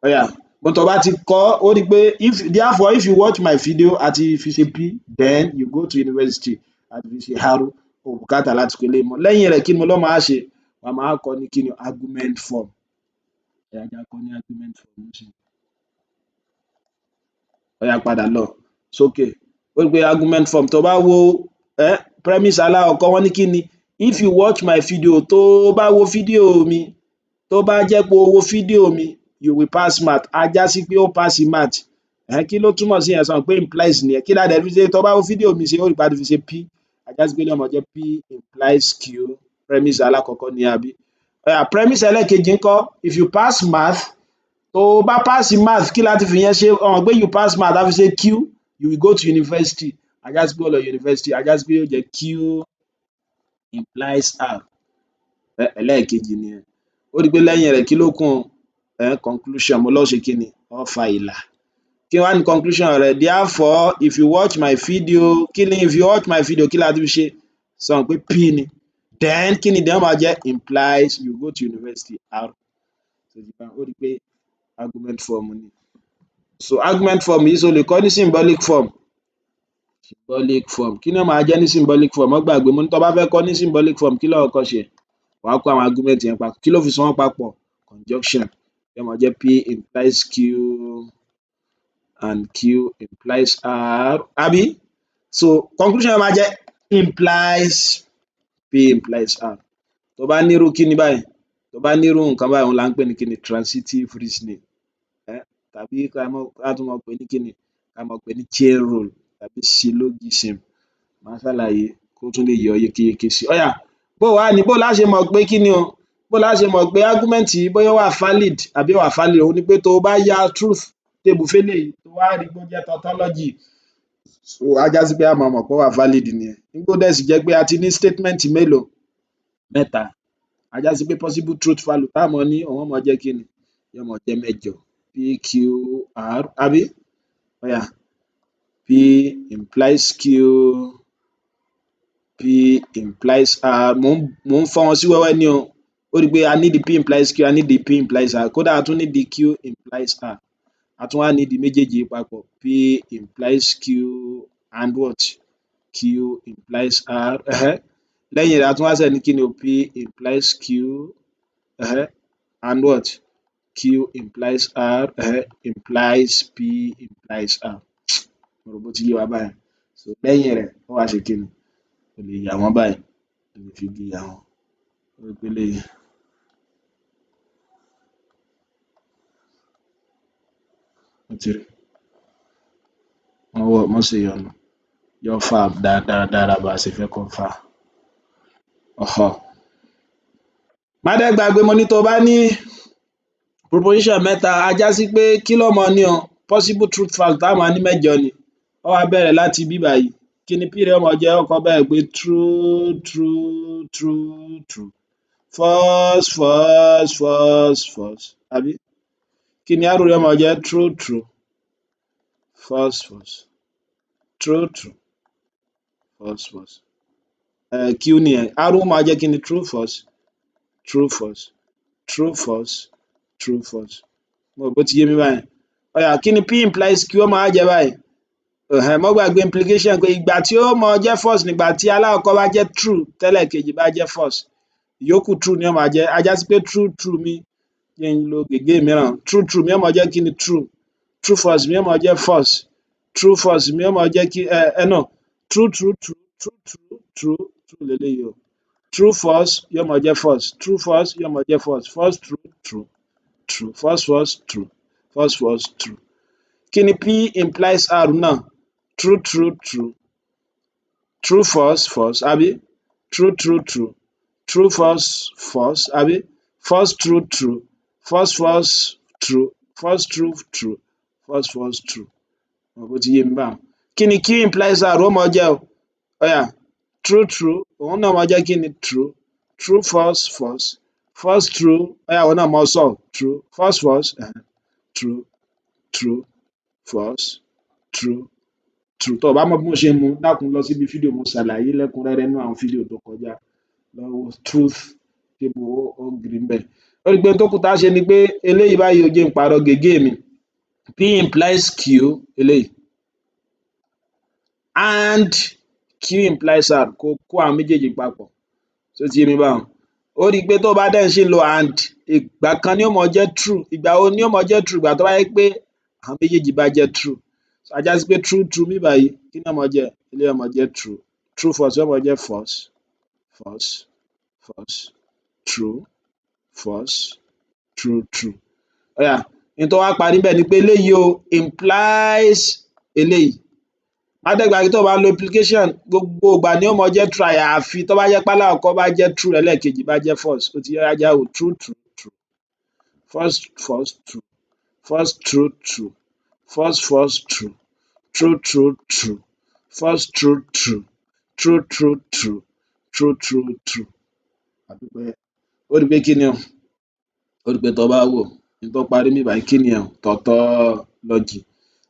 Ó yá bó tó bá ti kọ́ ó rí i pé therefore if you watch my video àti fi ṣe P then you go to university àti fi ṣe R. O bùkátà láti pè eléyìí mọ́. Lẹ́yìn rẹ̀ kí ni mo lọ́ máa ṣe? Wà á máa kọ́ ní kí ni? Argument form. Ó yá já kọ́ ní argument form nísìnyí. Ó yá padà lọ sókè. Ó rí i pé argument form tó bá wo premise alákọ̀ọ́kọ́ wọ́n ní kí ni? If you watch my video tó o bá wo fídíò mi tó bá jẹ́ pé o wo fídíò mi you will pass math á já sí pé ó pass math kí ló túmọ̀ sí yẹn sọ pé implies nìyẹn kí la dẹ̀ fi ṣe tó bá wo fídíò mi ṣe ó rí i pé a ti fi ṣe p á já sí pé yóò máa jẹ́ p implies q premise alákọ̀ọ́kọ́ ni àbí premise ẹlẹ́ẹ̀kejì ńkọ́ if you pass math tó o bá pass math kí láti fi yẹn ṣe pé you pass math á fi ṣe q you will go to university á já sí pé ó lọ university á já sí pé yóò jẹ́ q implies r ẹlẹ́ẹ̀kejì nìyẹn ó rí i pé lẹ́yìn rẹ̀ kí ló kún conclusion mo lọ́ọ́ ṣe kí ni ó fa ìlà kí wá ní conclusion rẹ̀ therefore if you watch my video if you watch my video kí láti fi ṣe sọ pé p ni then kí ni then máa jẹ́ implies you go to university r ó rí i pé argument form ni so argument form yìí so lè kọ́ ní symbolic form kí ni ó máa jẹ́ ní symbolic form ó gbàgbé mo ní tó bá fẹ́ kọ́ ní symbolic form kí ló kọ́kọ́ ṣe wàá kó àwọn argument yẹn papọ̀ kí ló fi so wọ́n papọ̀ conjunction yóò máa jẹ́ p implies q and q implies r àbí so conclusion máa jẹ́ implies p implies r tó bá nírú kí ni báyìí tó bá nírú nǹkan báyìí òun là ń pè ní kí ni transitive reasoning tàbí ká tún mọ̀ pé ní kí ni ká mọ̀ pé ní chain rule tàbí syllogism máa ṣàlàyé kó tún lè yọ yékéyéké sí ó yá bó la ṣe mọ̀ pé kí ni o bó la ṣe mọ̀ pé argument yìí bóyá ó wà valid àbí ó wà valid òun ni pé tó o bá ya truth table fẹ́lẹ́yìí tó wá rí bó jẹ́ tautology so á já sí pé a máa mọ̀ pé ó wà valid nìyẹn nígbó dẹ̀ sì jẹ́ pé a ti ní statement mélòó mẹ́ta á já sí pé possible truth value tá mọ̀ ní òun mọ̀ jẹ́ kí ni yóò mọ̀ jẹ́ mẹ́jọ p q r àbí ó yá p implies q p implies r mò ń fọ́ wọn sí wẹ́wẹ́ ni o ó rí i pé a ní the p implies q a ní the p implies r kódà a tún ní the q implies r a tún wá ní the méjèèjì papọ̀ p implies q and what q implies r lẹ́yìn rẹ̀ a tún wá ṣẹ̀ ní kí ni o p implies q and what q implies r implies p implies r mo rò bó ti yé wa báyìí so lẹ́yìn rẹ̀ ó wá ṣe kí ni o lè yà wọ́n báyìí o lè fi igi yà wọ́n ó rí i pé eléyìí ó ti rí mọ́ ṣe yọnu yóò fà dáradára bá a ṣe fẹ́ kó fà má dẹ̀ gbàgbé mo ní tó bá ní proposition mẹ́ta á já sí pé kí ló mọ ní o possible truth fact tá máa ní mẹ́jọ ni ó wá bẹ̀rẹ̀ láti bí báyìí kí ni p rẹ̀ ó máa jẹ́ ó kọ́ bẹ̀rẹ̀ pé true true true true false false false false àbí kí ni r rẹ̀ ó máa jẹ́ true true false false true true false false q nìyẹn r ó máa jẹ́ kí ni true false true false true false true false mo rò bó ti yé mi báyìí ó yá kí ni p implies q ó máa jẹ́ báyìí mọ́ gbàgbé implication pé ìgbà tí ó máa jẹ́ false nígbà tí alákọ̀ọ́kọ́ bá jẹ́ true tẹ́lẹ̀kejì bá jẹ́ false ìyókù true ni ó máa jẹ́ á já sí pé true true mi jẹ́ n lo gègé mìíràn true true mi ó máa jẹ́ kí ni true true false mi ó máa jẹ́ false true false mi ó máa jẹ́ kí no true true true true true true true leléyìí o true false yóò máa jẹ́ false true false yóò máa jẹ́ false false true true true false false true false false true kí ni p implies r náà true true true true false false àbí true true true true false false àbí false true true false false true false true true false false true mo bó ti yé mi báwọn kí ni q implies r ó máa jẹ́ o ó yá true true òun náà máa jẹ́ kí ni true true false false false true ó yá òun náà máa sọ true false false true true false true true tó o bá mọ bí mo ṣe mú dákun lọ síbi fídíò mo ṣàlàyé lẹ́kùnrẹ́rẹ́ nínú àwọn fídíò tó kọjá lọ wo truth table ó gírí ńbẹ̀ ó rí i pé tó kù tá a ṣe ni pé eléyìí báyìí ó jẹ́ n pààrọ̀ gègé mi p implies q eléyìí and q implies r kó kó àwọn méjèèjì papọ̀ tó ti yé mi báwọn ó rí i pé tó o bá dẹ̀ ń ṣe lo and ìgbà kan ni ó máa jẹ́ true ìgbà wo ni ó máa jẹ́ true ìgbà tó bá jẹ́ pé àwọn méjèèjì bá jẹ́ true á já sí pé true true mi báyìí kí ni ó máa jẹ́ eléyìí ó máa jẹ́ true true false ó máa jẹ́ false false false true false true true ó yá ní tó wá parí bẹ́ẹ̀ ni pé eléyìí o implies eléyìí. Adẹ́gbàgbé tó bá lo implication gbogbo ìgbà ni ó mọ jẹ́ true àyàfi tó bá jẹ́ pé alákọ̀ọ́kọ́ bá jẹ́ true ẹlẹ́ẹ̀kejì bá jẹ́ false. Ó ti yẹ ajá o true true true false false true false true true false false true true true true false true true true true true true true true. Ó rí pé kí ni o ó rí pé tó bá wò ní tó parí níbí báyìí kí ni o tautology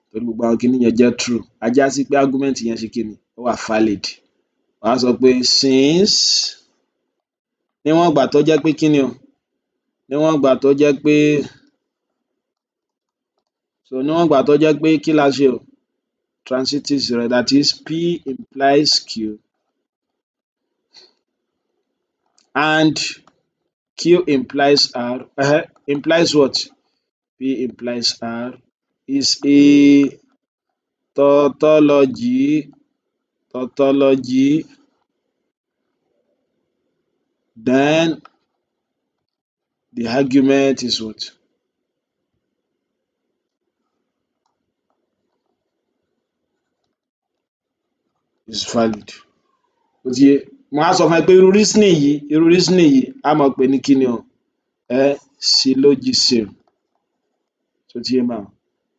torí gbogbo àwọn kinní yẹn jẹ́ true á já sí pé argument yẹn ṣe kí ni ó wà valid. Wàá sọ pé since níwọ̀n ìgbà tó jẹ́ pé kí ni o níwọ̀n ìgbà tó jẹ́ pé níwọ̀n ìgbà tó jẹ́ pé kí la ṣe o transitive rẹ̀ that is P implies Q and Q implies R implies what? P implies R is a tautology then the argument is what? Is valid. Ó ti yé mo á sọ fún ẹ pé irú reasoning yìí á mọ̀ pé ní kí ni o syllogism. Ṣó ti yé báwọn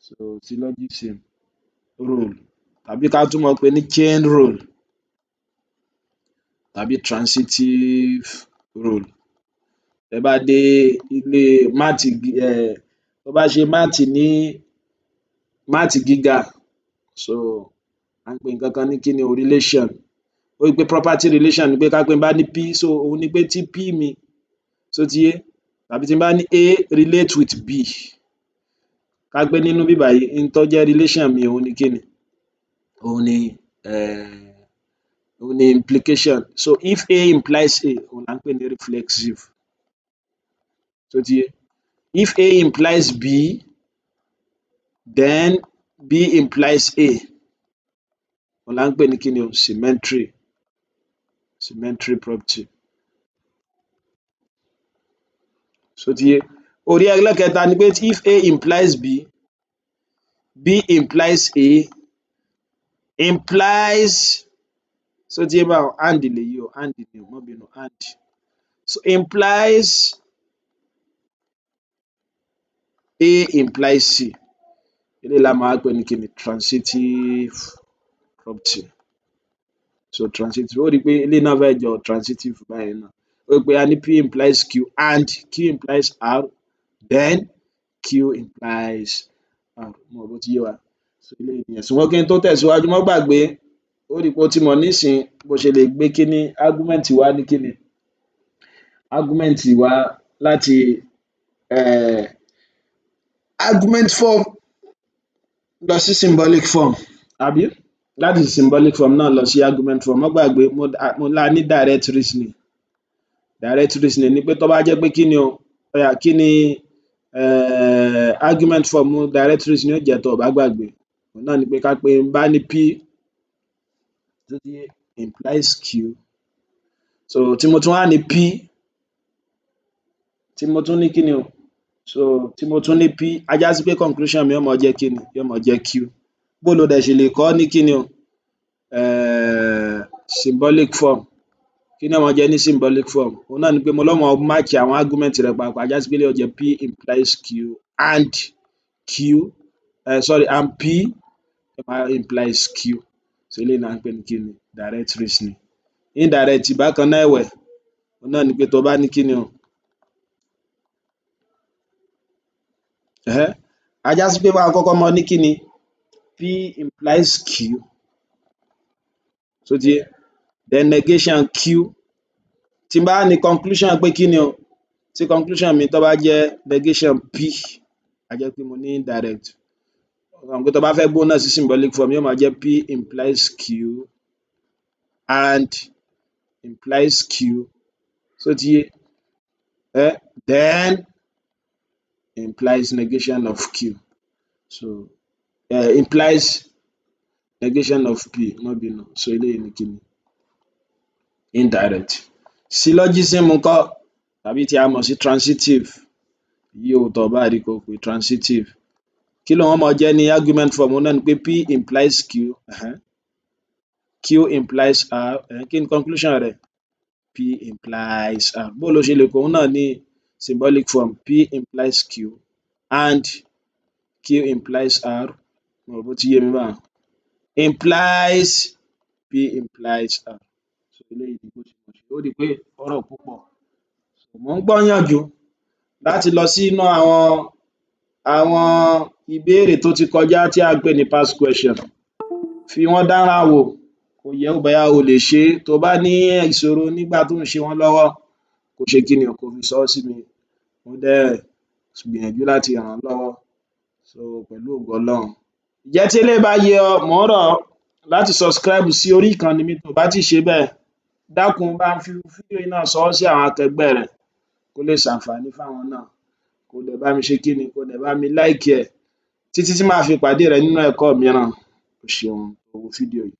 so syllogism rule tàbí ká tún mọ̀ pé ní chain rule tàbí transitive rule. Tẹ́ bá dé ilé máàtì tó bá ṣe máàtì gíga so à ń pè nǹkan kan ní kí ni o relation. Ó rí pé property relation ni pé ká pé n bá ní P so òun ni pé tí P mi ṣó ti yé tàbí tí n bá ní A relate with B ká pé nínú ibí bàyìí n tó jẹ́ relation mi òun ni kí ni òun ni implication. So if A implies A òun là ń pè ní reflexive. Ṣó ti yé if A implies B then B implies A òun là ń pè ní kí ni o symmetry property. Ṣó ti yé orí ẹlẹ́kẹta ni pé if A implies B B implies A implies ṣó ti yé báwọn and lèyí o and ni o má bínú and so implies A implies C eléyìí la máa pè ní kí ni transitive property. So transitive ó rí pé eléyìí náà fẹ́ jọ transitive báyẹn náà ó rí pé a ní P implies Q and Q implies R then Q implies R mo rò bó ti yé wa so eléyìí nìyẹn ṣùgbọ́n kí n tó tẹ̀síwájú má gbàgbé ó rí pé ó ti mọ̀ nísìnyí bó ṣe lè gbé kíní argument wá ní kíni argument wá láti argument form lọ sí symbolic form àbí láti symbolic form náà lọ sí argument form má gbàgbé mo lá ní direct reasoning ni pé tó bá jẹ́ pé kí ni o kí ni argument form direct reasoning ó jẹ́ tó o bá gbàgbé òun náà ni pé ká pé n bá ní P tó ti yé implies Q so tí mo tún wá ní P tí mo tún ní kí ni o so tí mo tún ní P á já sí pé conclusion mi ó máa jẹ́ kí ni yóò máa jẹ́ Q bó lo dẹ̀ ṣe lè kọ ní kí ni o symbolic form kí ni ó máa jẹ́ ní symbolic form òun náà ni pé mo lọ́ máa match àwọn argument rẹ̀ papọ̀ á já sí pé eléyìí ó jẹ́ P implies Q and P implies Q so eléyìí là ń pè ní kí ni direct reasoning. Indirect bákan náà ẹ̀wẹ̀ òun náà ni pé tó bá ní kí ni o á já sí pé wá kọ́kọ́ mọ ní kí ni P implies Q ṣó ti yé then negation Q tí n bá ní conclusion pé kí ni o tí conclusion mi tó bá jẹ́ negation P á jẹ́ pé mo ní indirect pé tó bá fẹ́ gbóhùn náà sí symbolic form yóò máa jẹ́ P implies Q and implies Q ṣó ti yé then implies negation of Q so implies negation of P má bínú so eléyìí ni kí ni indirect. Syllogism ńkọ́ tàbí tí a mọ̀ sí transitive yìí ò tó bá rí kó pé transitive. Kí lòun máa jẹ́ ní argument form? Òun náà ni pé P implies Q, Q implies R, kí ni conclusion rẹ̀? P implies R. Bó ló ṣe lè kó òun náà ní symbolic form? P implies Q and Q implies R. Mo rò bó ti yé mi báwọn. Implies P implies R. So eléyìí ni bó ṣe mọ̀ ṣe. Ó di pé ọ̀rọ̀ púpọ̀. Mò ń gbọ́yànjú láti lọ sínú àwọn ìbéèrè tó ti kọjá tí à ń pè ní past question. Fi wọ́n dánra wò, kò yẹ̀ wò bóyá o lè ṣe é. Tó bá ní ìṣòro nígbà tó ń ṣe wọ́n lọ́wọ́, kó ṣe kí ni o, kó fi sọ́ sí mi. Mo dẹ̀ gbìyànjú láti ràn ọ́ lọ́wọ́. So pẹ̀lú ògo Ọlọ́run. Ǹjẹ́ tí eléyìí bá yé ọ, mò ń rọ̀ ọ́ láti subscribe sí orí ìkànnì mi tó bá ti ṣe bẹ́ẹ̀. Dákun bá ń fi fídíò yìí náà ṣọwọ́ sí àwọn akẹgbẹ́ rẹ kó lè ṣàǹfààní fáwọn náà. Kó dẹ̀ bá mi ṣe kí ni, kó dẹ̀ bá mi like ẹ̀ títí tí màá fi pàdé rẹ nínú ẹ̀kọ́ mìíràn. O ṣeun, o wo fídíò yìí.